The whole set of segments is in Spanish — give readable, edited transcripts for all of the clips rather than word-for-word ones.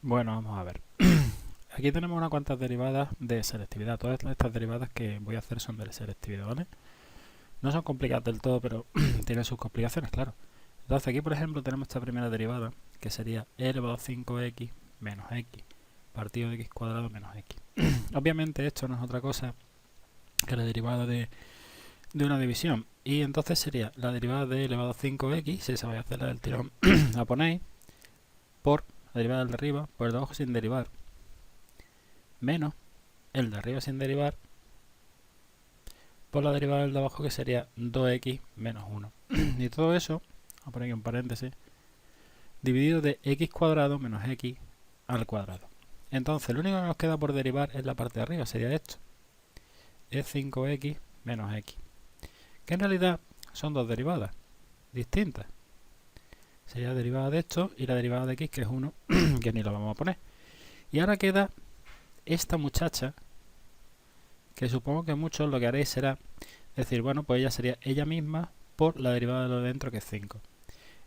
Bueno, vamos a ver. Aquí tenemos unas cuantas derivadas de selectividad. Todas estas derivadas que voy a hacer son de selectividad, ¿vale? No son complicadas del todo, pero tienen sus complicaciones, claro. Entonces aquí, por ejemplo, tenemos esta primera derivada, que sería e elevado a 5x menos x partido de x cuadrado menos x. Obviamente esto no es otra cosa que la derivada de una división. Y entonces sería la derivada de e elevado a 5x, si se va a hacer la del tirón, la ponéis por la derivada del de arriba, por el de abajo sin derivar, menos el de arriba sin derivar, por la derivada del de abajo, que sería 2x menos 1. Y todo eso, voy a poner aquí un paréntesis, dividido de x cuadrado menos x al cuadrado. Entonces lo único que nos queda por derivar es la parte de arriba, sería esto. Es 5x menos x. Que en realidad son dos derivadas distintas. Sería la derivada de esto y la derivada de x, que es 1, que ni lo vamos a poner. Y ahora queda esta muchacha, que supongo que muchos lo que haréis será decir, bueno, pues ella sería ella misma por la derivada de lo de dentro, que es 5.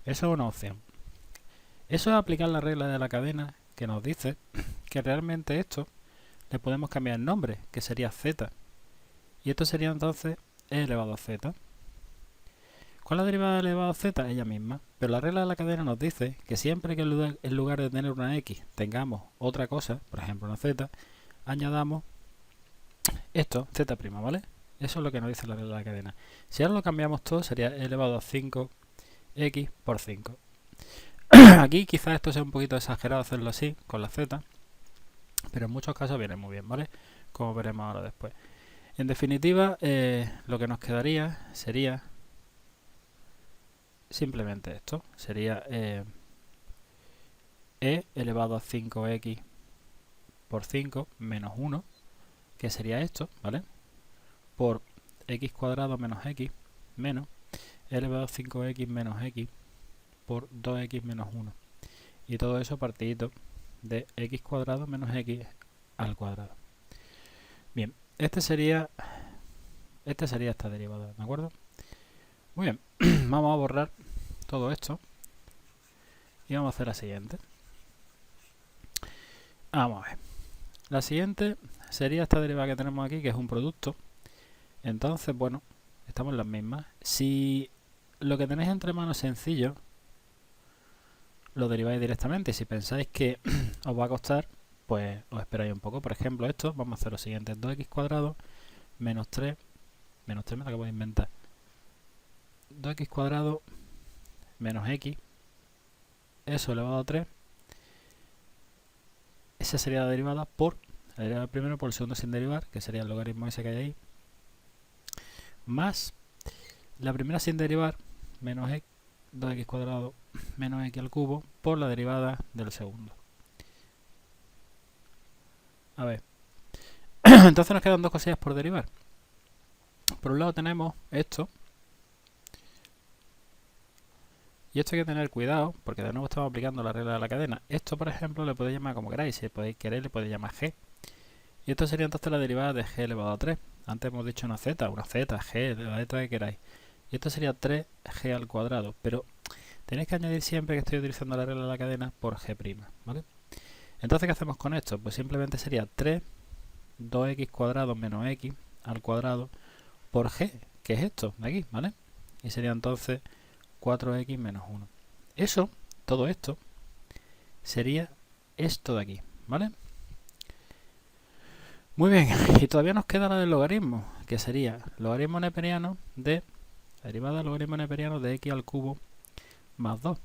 Eso es una opción. Eso es aplicar la regla de la cadena, que nos dice que realmente esto le podemos cambiar el nombre, que sería z. Y esto sería entonces e elevado a z. ¿Cuál es la derivada de elevado a z? Ella misma. Pero la regla de la cadena nos dice que siempre que en lugar de tener una x tengamos otra cosa, por ejemplo una z, añadamos esto, z', ¿vale? Eso es lo que nos dice la regla de la cadena. Si ahora lo cambiamos todo, sería e elevado a 5x por 5. Aquí quizás esto sea un poquito exagerado hacerlo así, con la z, pero en muchos casos viene muy bien, ¿vale? Como veremos ahora después. En definitiva, lo que nos quedaría sería simplemente esto. Sería e elevado a 5x por 5 menos 1, que sería esto, ¿vale? Por x cuadrado menos x menos e elevado a 5x menos x por 2x menos 1. Y todo eso partidito de x cuadrado menos x al cuadrado. Bien, esta sería esta derivada, ¿de acuerdo? Muy bien, vamos a borrar todo esto y vamos a hacer la siguiente. Vamos a ver. La siguiente sería esta derivada que tenemos aquí, que es un producto. Entonces, bueno, estamos en las mismas. Si lo que tenéis entre manos es sencillo, lo deriváis directamente. Y si pensáis que os va a costar, pues os esperáis un poco. Por ejemplo, esto, vamos a hacer lo siguiente: 2x cuadrado menos 3 me lo acabo de inventar. 2x cuadrado menos x, eso elevado a 3. Esa sería la derivada por la derivada primero por el segundo sin derivar, que sería el logaritmo ese que hay ahí, más la primera sin derivar, menos x, 2x cuadrado menos x al cubo, por la derivada del segundo. A ver, entonces nos quedan dos cosillas por derivar. Por un lado tenemos esto, y esto hay que tener cuidado, porque de nuevo estamos aplicando la regla de la cadena. Esto, por ejemplo, le podéis llamar como queráis. Si podéis querer, le podéis llamar g. Y esto sería entonces la derivada de g elevado a 3. Antes hemos dicho una z, g, la letra que queráis. Y esto sería 3g al cuadrado. Pero tenéis que añadir siempre que estoy utilizando la regla de la cadena por g', ¿vale? Entonces, ¿qué hacemos con esto? Pues simplemente sería 3, 2x cuadrado menos x al cuadrado por g, que es esto de aquí, ¿vale? Y sería entonces 4x menos 1. Eso, todo esto, sería esto de aquí, ¿vale? Muy bien, y todavía nos queda la del logaritmo, que sería logaritmo neperiano de la derivada del logaritmo neperiano de x al cubo más 2.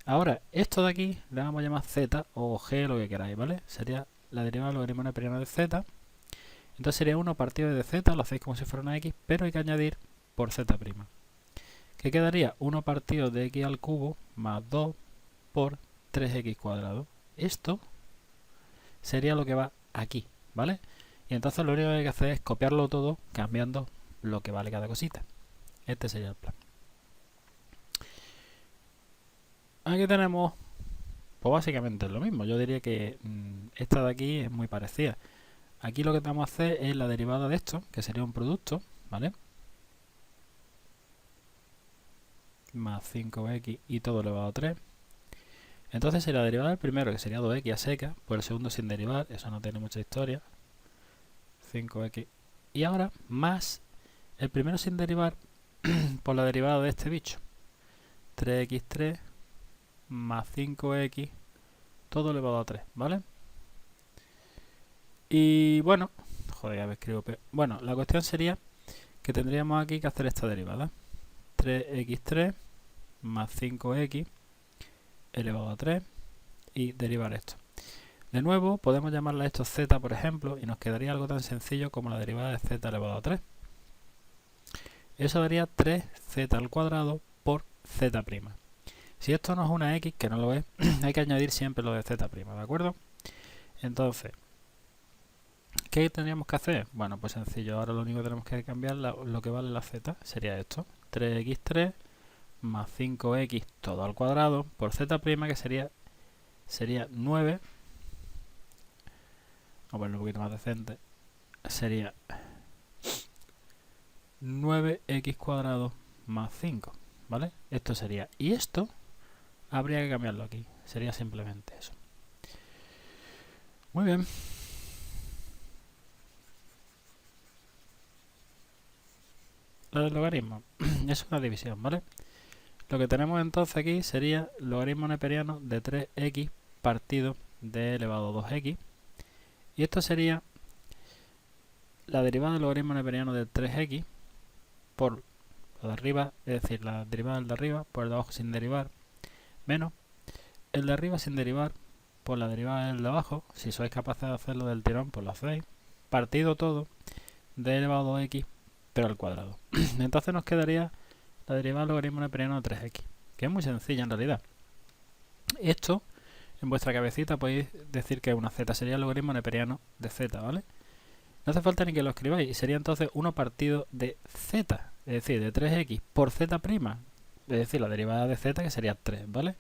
Ahora, esto de aquí le vamos a llamar z o g, lo que queráis, ¿vale? Sería la derivada del logaritmo neperiano de z. Entonces sería 1 partido de z, lo hacéis como si fuera una x, pero hay que añadir por z'. ¿Qué quedaría? 1 partido de x al cubo más 2 por 3x cuadrado. Esto sería lo que va aquí, ¿vale? Y entonces lo único que hay que hacer es copiarlo todo cambiando lo que vale cada cosita. Este sería el plan. Aquí tenemos, pues básicamente es lo mismo. Yo diría que esta de aquí es muy parecida. Aquí lo que vamos a hacer es la derivada de esto, que sería un producto, ¿vale? Más 5x y todo elevado a 3. Entonces sería la derivada del primero, que sería 2x a seca, por el segundo sin derivar, eso no tiene mucha historia, 5x. Y ahora más el primero sin derivar por la derivada de este bicho, 3x3 más 5x, todo elevado a 3, ¿vale? Y bueno, joder, ya me escribo peor. Bueno, la cuestión sería que tendríamos aquí que hacer esta derivada. 3x3 más 5x elevado a 3 y derivar esto. De nuevo, podemos llamarle a esto z, por ejemplo, y nos quedaría algo tan sencillo como la derivada de z elevado a 3. Eso daría 3z al cuadrado por z'. Si esto no es una x, que no lo es, hay que añadir siempre lo de z', ¿de acuerdo? Entonces, ¿qué tendríamos que hacer? Bueno, pues sencillo, ahora lo único que tenemos que cambiar, lo que vale la z, sería esto. 3x3 más 5x todo al cuadrado por z', que sería 9. Vamos a ponerlo un poquito más decente. Sería 9x cuadrado más 5, ¿vale? Esto sería. Y esto habría que cambiarlo aquí. Sería simplemente eso. Muy bien. Lo del logaritmo es una división, ¿vale? Lo que tenemos entonces aquí sería logaritmo neperiano de 3x partido de elevado a 2x. Y esto sería la derivada del logaritmo neperiano de 3x por lo de arriba, es decir, la derivada del de arriba por el de abajo sin derivar, menos el de arriba sin derivar por la derivada del de abajo. Si sois capaces de hacerlo del tirón, pues lo hacéis. Partido todo de elevado a 2x, pero al cuadrado. Entonces nos quedaría la derivada del logaritmo neperiano de 3x, que es muy sencilla en realidad. Esto, en vuestra cabecita podéis decir que una z sería el logaritmo neperiano de z, ¿vale? No hace falta ni que lo escribáis, y sería entonces 1 partido de z, es decir, de 3x por z', es decir, la derivada de z, que sería 3, ¿vale?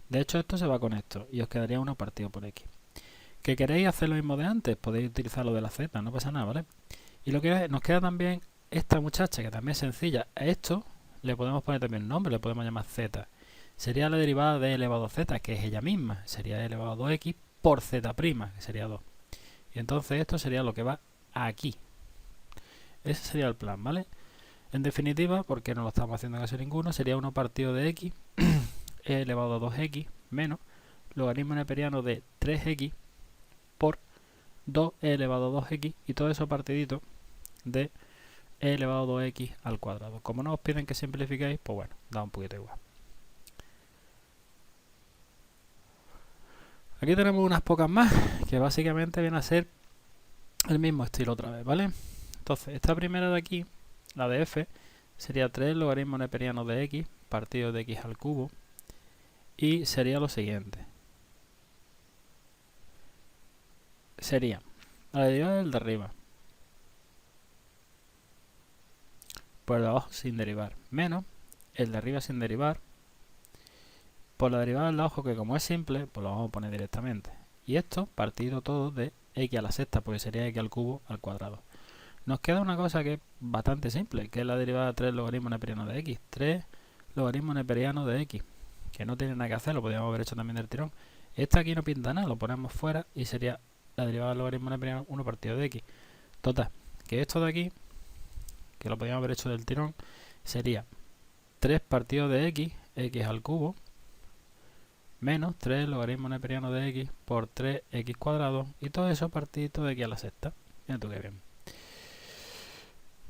De hecho, esto se va con esto, y os quedaría 1 partido por x. ¿Que queréis hacer lo mismo de antes? Podéis utilizar lo de la z, no pasa nada, ¿vale? Y lo que nos queda también esta muchacha, que también es sencilla. A esto le podemos poner también un nombre, le podemos llamar z. Sería la derivada de elevado a z, que es ella misma. Sería elevado a 2x por z', que sería 2. Y entonces esto sería lo que va aquí. Ese sería el plan, ¿vale? En definitiva, porque no lo estamos haciendo casi ninguno, sería 1 partido de x elevado a 2x menos logaritmo neperiano de 3x por 2 elevado a 2x, y todo eso partidito de elevado a 2x al cuadrado. Como no os piden que simplifiquéis, pues bueno, da un poquito igual. Aquí tenemos unas pocas más, que básicamente viene a ser el mismo estilo otra vez, ¿vale? Entonces, esta primera de aquí, la de f, sería 3 logaritmo neperiano de x partido de x al cubo, y sería lo siguiente. Sería la derivada del de arriba por el de abajo sin derivar, menos el de arriba sin derivar por la derivada del de abajo, que como es simple, pues lo vamos a poner directamente. Y esto partido todo de x a la sexta, porque sería x al cubo al cuadrado. Nos queda una cosa que es bastante simple, que es la derivada de 3 logaritmo neperiano de x. 3 logaritmo neperiano de x, que no tiene nada que hacer, lo podríamos haber hecho también del tirón. Esta aquí no pinta nada, lo ponemos fuera y sería la derivada del logaritmo neperiano 1 partido de x. Total, que esto de aquí, que lo podríamos haber hecho del tirón, sería 3 partido de x al cubo, menos 3 logaritmo neperiano de x por 3x cuadrado, y todo eso partidito de x a la sexta. Mira tú qué bien.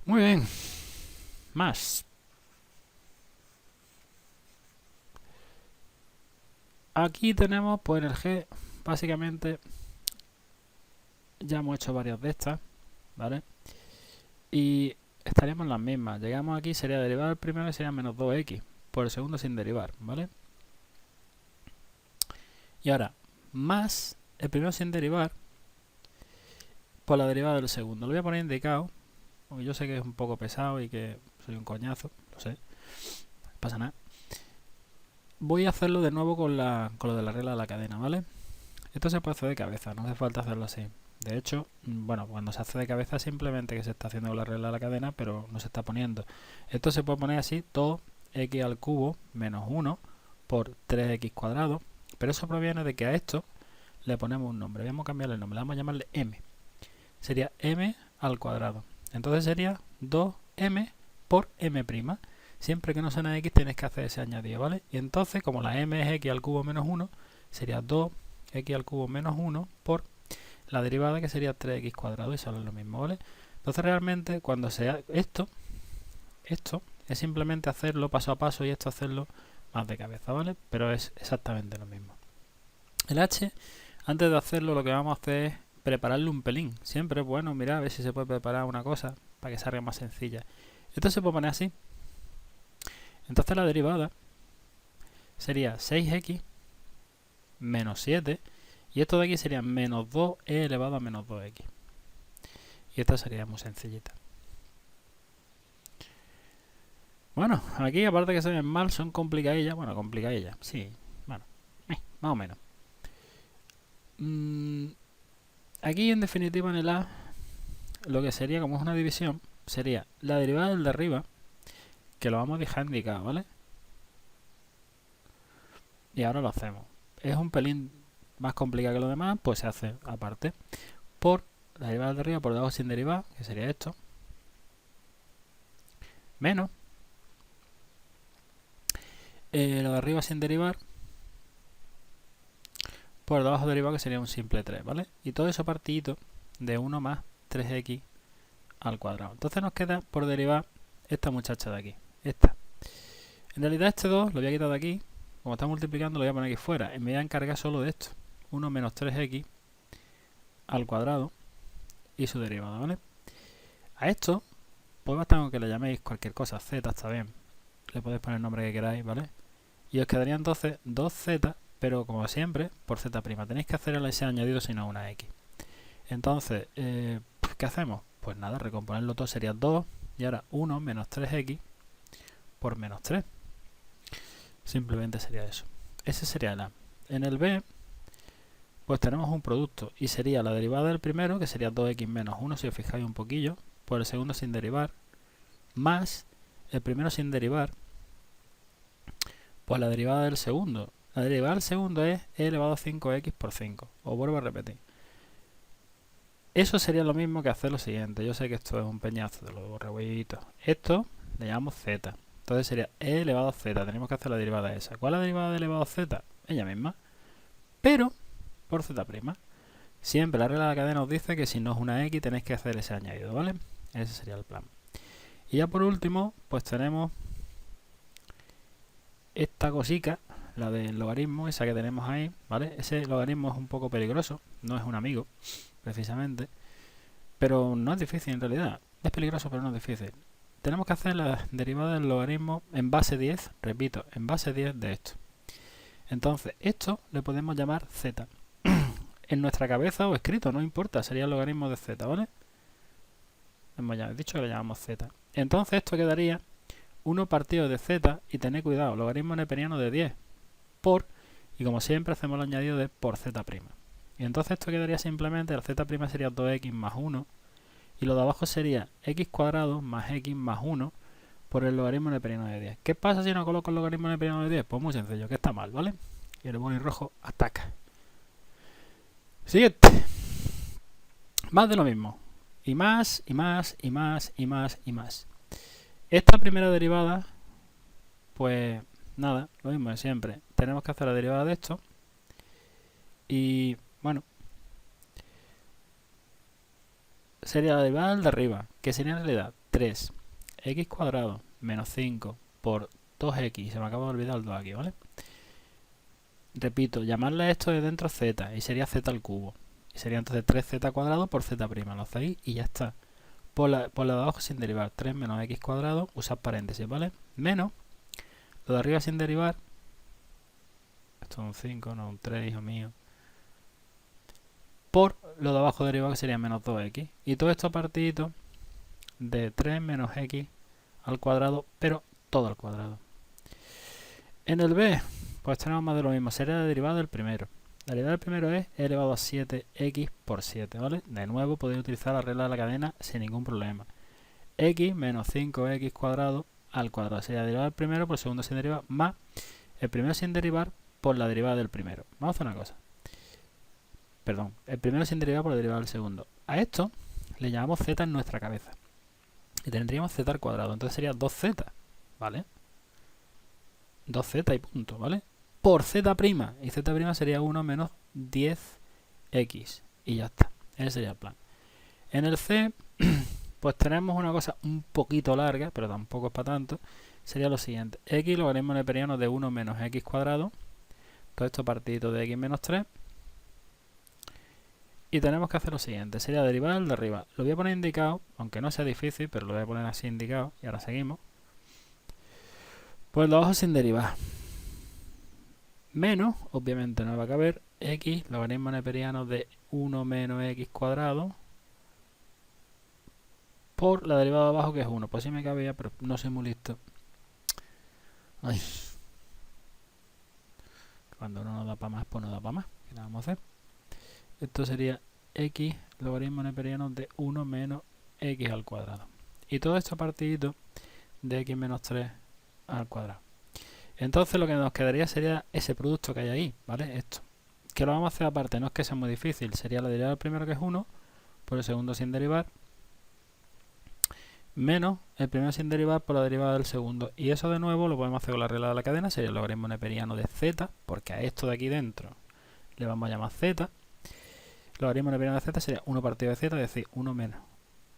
Muy bien. Más. Aquí tenemos, pues en el G, básicamente, ya hemos hecho varias de estas, ¿vale? Y estaríamos en las mismas. Llegamos aquí, sería derivar el primero, que sería menos 2x, por el segundo sin derivar, ¿vale? Y ahora, más el primero sin derivar por la derivada del segundo. Lo voy a poner indicado, porque yo sé que es un poco pesado y que soy un coñazo, lo sé, no pasa nada. Voy a hacerlo de nuevo con lo de la regla de la cadena, ¿vale? Esto se puede hacer de cabeza, no hace falta hacerlo así. De hecho, bueno, cuando se hace de cabeza simplemente que se está haciendo con la regla de la cadena, pero no se está poniendo. Esto se puede poner así, todo x al cubo menos 1 por 3x cuadrado, Pero eso proviene de que a esto le ponemos un nombre. Vamos a cambiarle el nombre, vamos a llamarle m. Sería m al cuadrado. Entonces sería 2m por m'. Siempre que no sea una x tienes que hacer ese añadido, ¿vale? Y entonces, como la m es x al cubo menos 1, sería 2x al cubo menos 1 por la derivada, que sería 3x cuadrado, y sale lo mismo, ¿vale? Entonces realmente cuando sea esto es simplemente hacerlo paso a paso y esto hacerlo más de cabeza, ¿vale? Pero es exactamente lo mismo. El h, antes de hacerlo, lo que vamos a hacer es prepararle un pelín. Siempre es bueno mirar a ver si se puede preparar una cosa para que salga más sencilla. Esto se puede poner así. Entonces la derivada sería 6x menos 7, y esto de aquí sería menos 2e elevado a menos 2x. Y esta sería muy sencillita. Bueno, aquí aparte que se ven mal, son complicadillas. Bueno, complicadillas, sí. Bueno, más o menos. Aquí en definitiva en el A, lo que sería, como es una división, sería la derivada del de arriba, que lo vamos a dejar indicado, ¿vale? Y ahora lo hacemos. Es un pelín más complicado que lo demás, pues se hace aparte. Por la derivada de arriba por debajo sin derivar, que sería esto, menos lo de arriba sin derivar por debajo derivado, que sería un simple 3, ¿vale? Y todo eso partidito de 1 más 3x al cuadrado. Entonces nos queda por derivar esta muchacha de aquí, esta. En realidad este 2 lo voy a quitar de aquí. Como está multiplicando, lo voy a poner aquí fuera. Y me voy a encargar solo de esto. 1 menos 3x al cuadrado y su derivada, ¿vale? A esto, pues basta con que le llaméis cualquier cosa. Z está bien. Le podéis poner el nombre que queráis, ¿vale? Y os quedaría entonces 2z, pero como siempre, por z'. Tenéis que hacer ese añadido si no una x. Entonces, ¿qué hacemos? Pues nada, recomponerlo todo sería 2. Y ahora 1 menos 3x por menos 3. Simplemente sería eso. Ese sería el A. En el B, pues tenemos un producto y sería la derivada del primero, que sería 2x menos 1, si os fijáis un poquillo, por el segundo sin derivar, más el primero sin derivar, pues la derivada del segundo. La derivada del segundo es e elevado a 5x por 5. Os vuelvo a repetir. Eso sería lo mismo que hacer lo siguiente. Yo sé que esto es un peñazo de los revuellitos. Esto le llamamos z. Entonces sería e elevado a z. Tenemos que hacer la derivada esa. ¿Cuál es la derivada de elevado a z? Ella misma. Pero por z'. Siempre la regla de la cadena os dice que si no es una x tenéis que hacer ese añadido, ¿vale? Ese sería el plan. Y ya por último, pues tenemos esta cosica, la del logaritmo, esa que tenemos ahí, ¿vale? Ese logaritmo es un poco peligroso, no es un amigo, precisamente. Pero no es difícil en realidad. Es peligroso, pero no es difícil. Tenemos que hacer la derivada del logaritmo en base 10, repito, en base 10 de esto. Entonces, esto le podemos llamar z. En nuestra cabeza o escrito, no importa, sería el logaritmo de z, ¿vale? Hemos ya dicho que le llamamos z. Entonces, esto quedaría 1 partido de z, y tened cuidado, logaritmo neperiano de 10 por, y como siempre hacemos el añadido de por z'. Y entonces esto quedaría simplemente, el z' sería 2x más 1, y lo de abajo sería x cuadrado más x más 1 por el logaritmo neperiano de 10. ¿Qué pasa si no coloco el logaritmo neperiano de 10? Pues muy sencillo, que está mal, ¿vale? Y el boli rojo ataca. Siguiente. Más de lo mismo. Y más, y más, y más, y más, y más. Esta primera derivada, pues nada, lo mismo de siempre. Tenemos que hacer la derivada de esto. Y bueno, sería la derivada de arriba, que sería en realidad 3x cuadrado menos 5 por 2x. Se me acaba de olvidar el 2 aquí, ¿vale? Repito, llamarle a esto de dentro z, y sería z al cubo. Y sería entonces 3z cuadrado por z'. Lo hacéis y ya está. Por la de abajo sin derivar, 3 menos x cuadrado, usad paréntesis, ¿vale? Menos lo de arriba sin derivar. Esto es un 5, no un 3, hijo mío. Por lo de abajo derivado, que sería menos 2x. Y todo esto partidito de 3 menos x al cuadrado, pero todo al cuadrado. En el B, pues tenemos más de lo mismo. Sería la derivada del primero. La derivada del primero es e elevado a 7x por 7, ¿vale? De nuevo podéis utilizar la regla de la cadena sin ningún problema. X menos 5x cuadrado al cuadrado. Sería la derivada del primero por el segundo sin derivar, más el primero sin derivar por la derivada del primero. Vamos a hacer una cosa. Perdón, el primero sin derivada por la derivada del segundo. A esto le llamamos z en nuestra cabeza. Y tendríamos z al cuadrado. Entonces sería 2z, ¿vale? 2z y punto, ¿vale? Por z'. Y z' sería 1 menos 10x. Y ya está. Ese sería el plan. En el C, pues tenemos una cosa un poquito larga, pero tampoco es para tanto. Sería lo siguiente. X logaritmo neperiano de 1 menos x cuadrado. Todo esto partidito de x menos 3. Y tenemos que hacer lo siguiente. Sería derivar el de arriba. Lo voy a poner indicado, aunque no sea difícil, pero lo voy a poner así indicado. Y ahora seguimos. Pues lo abajo sin derivar. Menos, obviamente no va a caber, x logaritmo neperiano de 1 menos x cuadrado por la derivada de abajo, que es 1. Pues sí me cabía, pero no soy muy listo. Ay. Cuando uno no da para más, pues no da para más. ¿Qué le vamos a hacer? Esto sería x logaritmo neperiano de 1 menos x al cuadrado. Y todo esto partidito de x menos 3 al cuadrado. Entonces lo que nos quedaría sería ese producto que hay ahí, ¿vale? Esto. Que lo vamos a hacer aparte, no es que sea muy difícil. Sería la derivada del primero, que es 1, por el segundo sin derivar, menos el primero sin derivar por la derivada del segundo. Y eso de nuevo lo podemos hacer con la regla de la cadena. Sería el logaritmo neperiano de z, porque a esto de aquí dentro le vamos a llamar z. Logaritmo neperiano de z sería 1 partido de z, es decir, 1 menos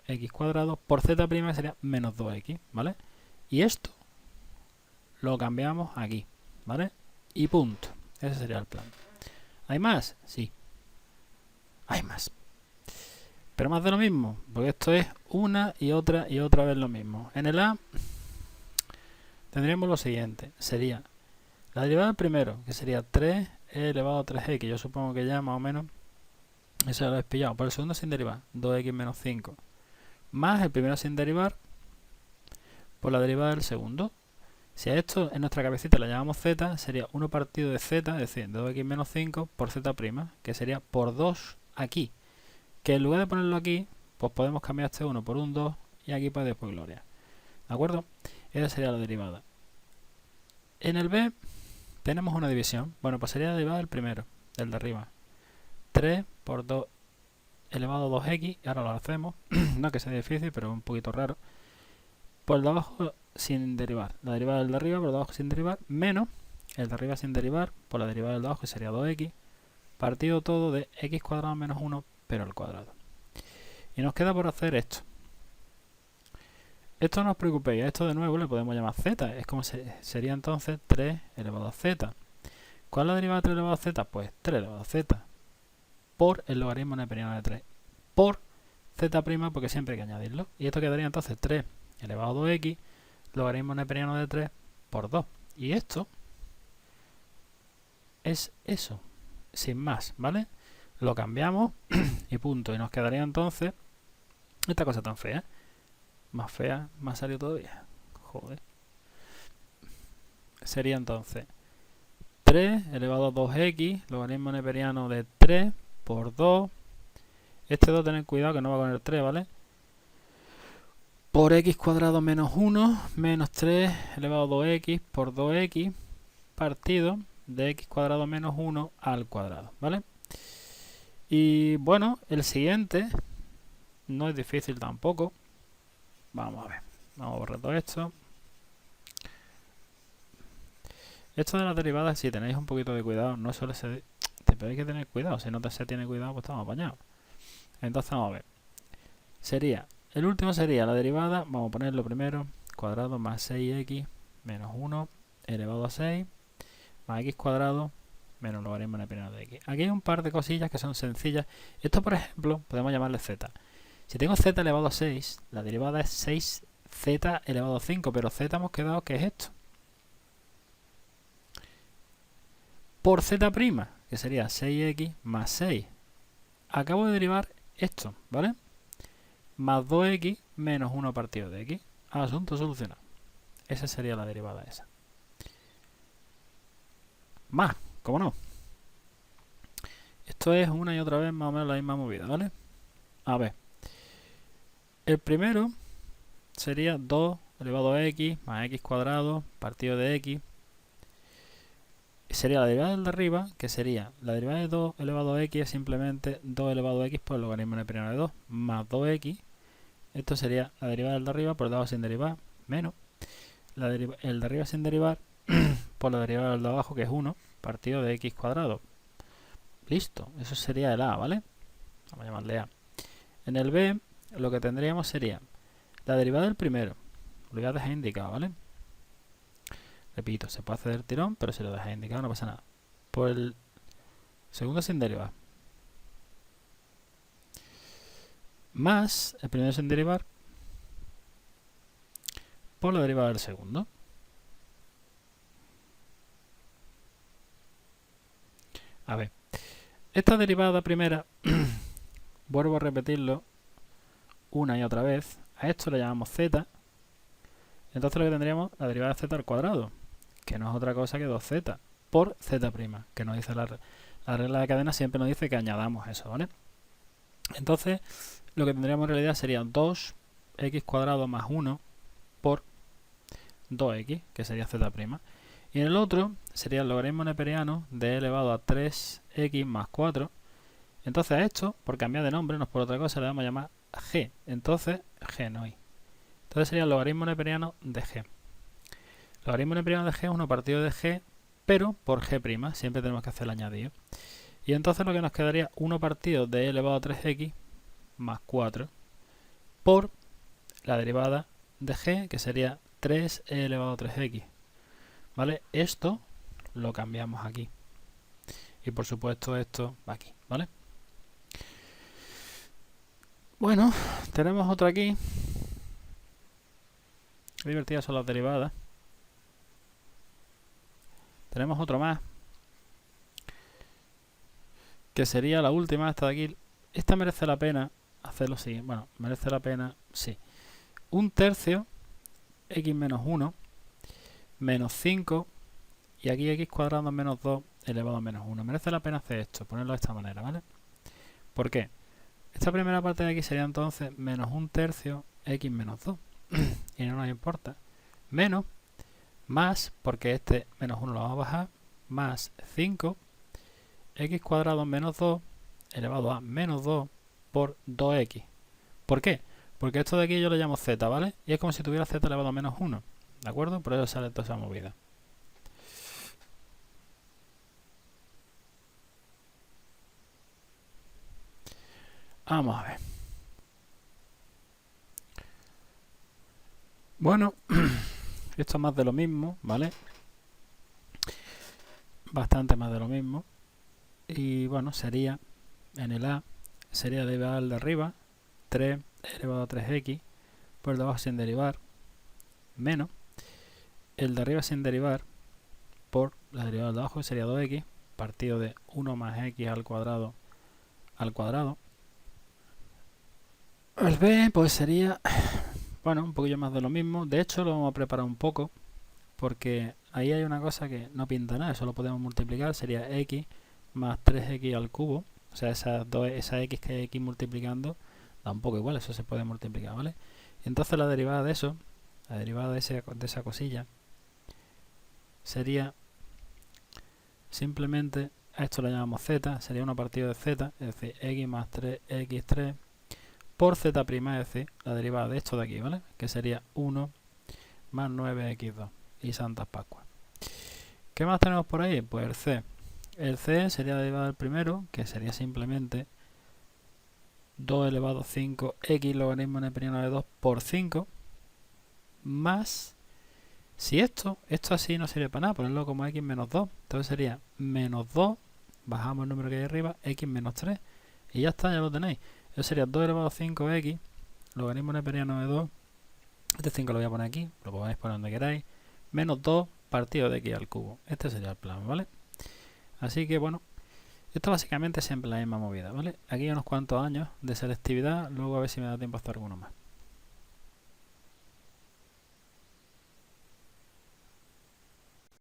x cuadrado por z', que sería menos 2x, ¿vale? Y esto lo cambiamos aquí, ¿vale? Y punto. Ese sería el plan. ¿Hay más? Sí. Hay más. Pero más de lo mismo, porque esto es una y otra vez lo mismo. En el A tendríamos lo siguiente. Sería la derivada del primero, que sería 3e elevado a 3x. Yo supongo que ya más o menos eso lo habéis pillado. Por el segundo sin derivar, 2x menos 5. Más el primero sin derivar por la derivada del segundo. Si a esto en nuestra cabecita le llamamos z, sería 1 partido de z, es decir, de 2x menos 5 por z', que sería por 2 aquí. Que en lugar de ponerlo aquí, pues podemos cambiar este 1 por un 2 y aquí pues después gloria. ¿De acuerdo? Esa sería la derivada. En el B tenemos una división. Bueno, pues sería la derivada del primero, del de arriba. 3 por 2 elevado a 2x, y ahora lo hacemos. No que sea difícil, pero un poquito raro. Por el de abajo sin derivar. La derivada del de arriba por el de abajo sin derivar, menos el de arriba sin derivar por la derivada del de abajo, que sería 2x, partido todo de x cuadrado menos 1, pero al cuadrado. Y nos queda por hacer esto. Esto no os preocupéis, a esto de nuevo le podemos llamar z. Es como sería entonces 3 elevado a z. ¿Cuál es la derivada de 3 elevado a z? Pues 3 elevado a z por el logaritmo neperiano de 3 por z', porque siempre hay que añadirlo. Y esto quedaría entonces 3 elevado a 2x logaritmo neperiano de 3 por 2. Y esto es eso, sin más, ¿vale? Lo cambiamos y punto. Y nos quedaría entonces esta cosa tan fea. Más fea, más salió todavía. Joder. Sería entonces 3 elevado a 2x, logaritmo neperiano de 3 por 2. Este 2 tened cuidado que no va con el 3, ¿vale? Por x cuadrado menos 1, menos 3 elevado a 2x por 2x partido de x cuadrado menos 1 al cuadrado, ¿vale? Y bueno, el siguiente no es difícil tampoco. Vamos a ver, vamos a borrar todo esto. Esto de las derivadas, si tenéis un poquito de cuidado, no suele ser... Tenéis que tener cuidado, si no se tiene cuidado, pues estamos apañados. Entonces vamos a ver. Sería, el último sería la derivada, vamos a ponerlo primero, cuadrado más 6x menos 1 elevado a 6 más x cuadrado menos logaritmo neperiano de x. Aquí hay un par de cosillas que son sencillas. Esto, por ejemplo, podemos llamarle z. Si tengo z elevado a 6, la derivada es 6z elevado a 5, pero z hemos quedado que es esto. Por z', que sería 6x más 6. Acabo de derivar esto, ¿vale? Más 2x menos 1 partido de x. Asunto solucionado. Esa sería la derivada esa. Más, ¿cómo no? Esto es una y otra vez más o menos la misma movida, ¿vale? A ver. El primero sería 2 elevado a x más x cuadrado partido de x. sería la derivada del de arriba, que sería la derivada de 2 elevado a x es simplemente 2 elevado a x por el logaritmo neperiano de 2 más 2x. Esto sería la derivada del de arriba por el de abajo sin derivar, menos el de arriba sin derivar por la derivada del de abajo, que es 1 partido de x cuadrado. Listo, eso sería el a, ¿vale? Vamos a llamarle a. En el b, lo que tendríamos sería la derivada del primero. Lo voy a dejar indicado, ¿vale? Repito, se puede hacer el tirón, pero si lo dejas indicado no pasa nada. Por el segundo sin derivar. Más el primero sin derivar por la derivada del segundo. A ver, esta derivada primera, vuelvo a repetirlo una y otra vez. A esto le llamamos z. Entonces lo que tendríamos la derivada de z al cuadrado, que no es otra cosa que 2z por z', que nos dice la regla de cadena, siempre nos dice que añadamos eso, ¿vale? Entonces lo que tendríamos en realidad sería 2x cuadrado más 1 por 2x, que sería z'. Y en el otro sería el logaritmo neperiano de elevado a 3x más 4. Entonces a esto, por cambiar de nombre, no es por otra cosa, le vamos a llamar g. Entonces g no hay. Entonces sería el logaritmo neperiano de g. El logaritmo neperiano de g es 1 partido de g, pero por g'. Siempre tenemos que hacer el añadido. Y entonces lo que nos quedaría 1 partido de e elevado a 3x más 4 por la derivada de g, que sería 3e elevado a 3x. ¿Vale? Esto lo cambiamos aquí. Y por supuesto esto va aquí, ¿vale? Bueno, tenemos otro aquí. Qué divertidas son las derivadas. Tenemos otro más, que sería la última, esta de aquí. Esta merece la pena hacer lo siguiente. Bueno, merece la pena, sí. 1/3 x menos 1 menos 5 y aquí x cuadrado menos 2 elevado a menos 1. Merece la pena hacer esto, ponerlo de esta manera, ¿vale? ¿Por qué? Esta primera parte de aquí sería entonces menos 1/3 x menos 2 y no nos importa. Menos, más, porque este menos 1 lo vamos a bajar, más 5 x cuadrado menos 2 elevado a menos 2 por 2x. ¿Por qué? Porque esto de aquí yo lo llamo z, ¿vale? Y es como si tuviera z elevado a menos 1, ¿de acuerdo? Por eso sale toda esa movida. Vamos a ver. Bueno, esto es más de lo mismo, ¿vale? Bastante más de lo mismo. Y bueno, sería, en el a, sería derivada del de arriba, 3 elevado a 3x, por el de abajo sin derivar, menos el de arriba sin derivar, por la derivada del de abajo, que sería 2x, partido de 1 más x al cuadrado al cuadrado. El b, pues sería, bueno, un poquillo más de lo mismo. De hecho, lo vamos a preparar un poco, porque ahí hay una cosa que no pinta nada, eso lo podemos multiplicar, sería x más 3x al cubo. O sea, esa x que hay aquí multiplicando da un poco igual, eso se puede multiplicar, ¿vale? Entonces la derivada de eso, la derivada de esa cosilla, sería simplemente, a esto lo llamamos z, sería 1 partido de z, es decir, x más 3x3 por z', es decir, la derivada de esto de aquí, ¿vale? Que sería 1 más 9x2 y Santas Pascuas. ¿Qué más tenemos por ahí? Pues el c. El c sería la derivada del primero, que sería simplemente 2 elevado a 5x logaritmo neperiano de 2 por 5, más, si esto así no sirve para nada, ponerlo como x menos 2, entonces sería menos 2, bajamos el número que hay arriba, x menos 3, y ya está, ya lo tenéis. Eso sería 2 elevado a 5x, logaritmo neperiano de 2, este 5 lo voy a poner aquí, lo podéis poner donde queráis, menos 2 partido de x al cubo. Este sería el plan, ¿vale? Así que bueno, esto básicamente es siempre la misma movida, ¿vale? Aquí hay unos cuantos años de selectividad, luego a ver si me da tiempo a hacer alguno más.